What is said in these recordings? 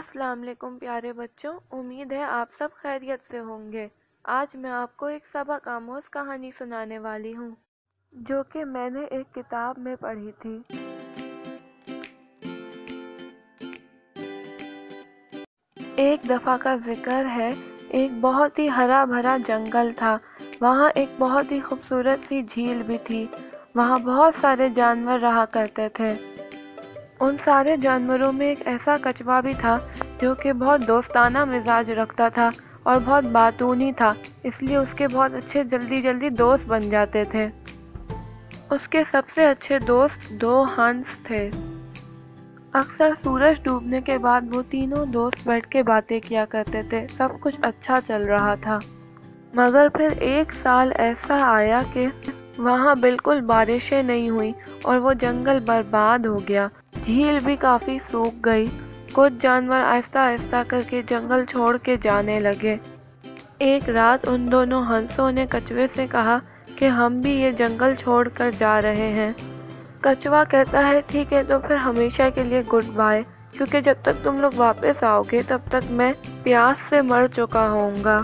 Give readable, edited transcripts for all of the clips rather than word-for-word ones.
अस्सलाम वालेकुम प्यारे बच्चों, उम्मीद है आप सब खैरियत से होंगे। आज मैं आपको एक सबक आमोज़ कहानी सुनाने वाली हूँ जो कि मैंने एक किताब में पढ़ी थी। एक दफ़ा का जिक्र है, एक बहुत ही हरा भरा जंगल था। वहाँ एक बहुत ही खूबसूरत सी झील भी थी। वहाँ बहुत सारे जानवर रहा करते थे। उन सारे जानवरों में एक ऐसा कछुआ भी था जो कि बहुत दोस्ताना मिजाज रखता था और बहुत बातूनी था, इसलिए उसके बहुत अच्छे जल्दी दोस्त बन जाते थे। उसके सबसे अच्छे दोस्त दो हंस थे। अक्सर सूरज डूबने के बाद वो तीनों दोस्त बैठ के बातें किया करते थे। सब कुछ अच्छा चल रहा था, मगर फिर एक साल ऐसा आया कि वहाँ बिल्कुल बारिशें नहीं हुई और वो जंगल बर्बाद हो गया। झील भी काफ़ी सूख गई। कुछ जानवर आहिस्ता आहिस्ता करके जंगल छोड़ के जाने लगे। एक रात उन दोनों हंसों ने कछुए से कहा कि हम भी ये जंगल छोड़ कर जा रहे हैं। कछुआ कहता है, ठीक है, तो फिर हमेशा के लिए गुड बाय, क्योंकि जब तक तुम लोग वापस आओगे तब तक मैं प्यास से मर चुका होऊंगा।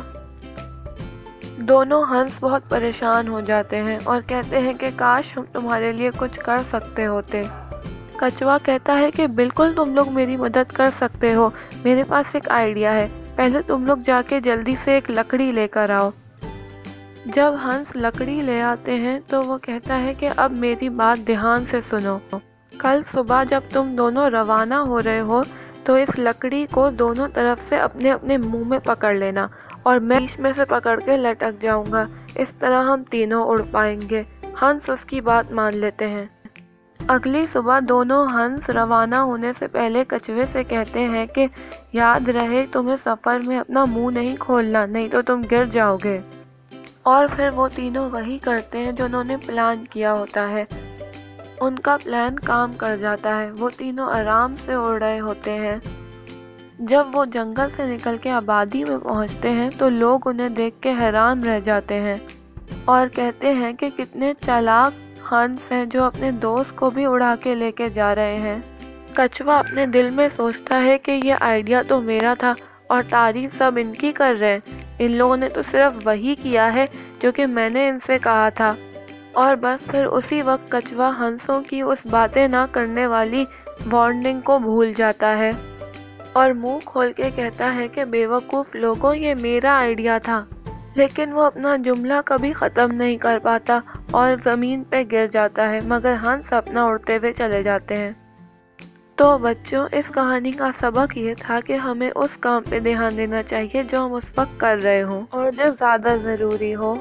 दोनों हंस बहुत परेशान हो जाते हैं और कहते हैं कि काश हम तुम्हारे लिए कुछ कर सकते होते। कछुआ कहता है कि बिल्कुल तुम लोग मेरी मदद कर सकते हो। मेरे पास एक आइडिया है, पहले तुम लोग जाके जल्दी से एक लकड़ी लेकर आओ। जब हंस लकड़ी ले आते हैं तो वो कहता है कि अब मेरी बात ध्यान से सुनो। कल सुबह जब तुम दोनों रवाना हो रहे हो तो इस लकड़ी को दोनों तरफ से अपने अपने मुंह में पकड़ लेना और मैं बीच में से पकड़ के लटक जाऊंगा। इस तरह हम तीनों उड़ पाएंगे। हंस उसकी बात मान लेते हैं। अगली सुबह दोनों हंस रवाना होने से पहले कछुए से कहते हैं कि याद रहे तुम्हें सफ़र में अपना मुंह नहीं खोलना, नहीं तो तुम गिर जाओगे। और फिर वो तीनों वही करते हैं जो उन्होंने प्लान किया होता है। उनका प्लान काम कर जाता है। वो तीनों आराम से उड़ रहे होते हैं। जब वो जंगल से निकल के आबादी में पहुंचते हैं तो लोग उन्हें देख के हैरान रह जाते हैं और कहते हैं कि कितने चालाक हंस हैं जो अपने दोस्त को भी उड़ा के लेके जा रहे हैं। कछुआ अपने दिल में सोचता है कि ये आइडिया तो मेरा था और तारीफ सब इनकी कर रहे हैं। इन लोगों ने तो सिर्फ वही किया है जो कि मैंने इनसे कहा था। और बस फिर उसी वक्त कछुआ हंसों की उस बातें ना करने वाली वार्निंग को भूल जाता है और मुंह खोल के कहता है कि बेवकूफ़ लोगों, ये मेरा आइडिया था। लेकिन वो अपना जुमला कभी ख़त्म नहीं कर पाता और ज़मीन पे गिर जाता है, मगर हंस अपना उड़ते हुए चले जाते हैं। तो बच्चों, इस कहानी का सबक ये था कि हमें उस काम पे ध्यान देना चाहिए जो हम उस वक्त कर रहे हों और जो ज़्यादा ज़रूरी हो।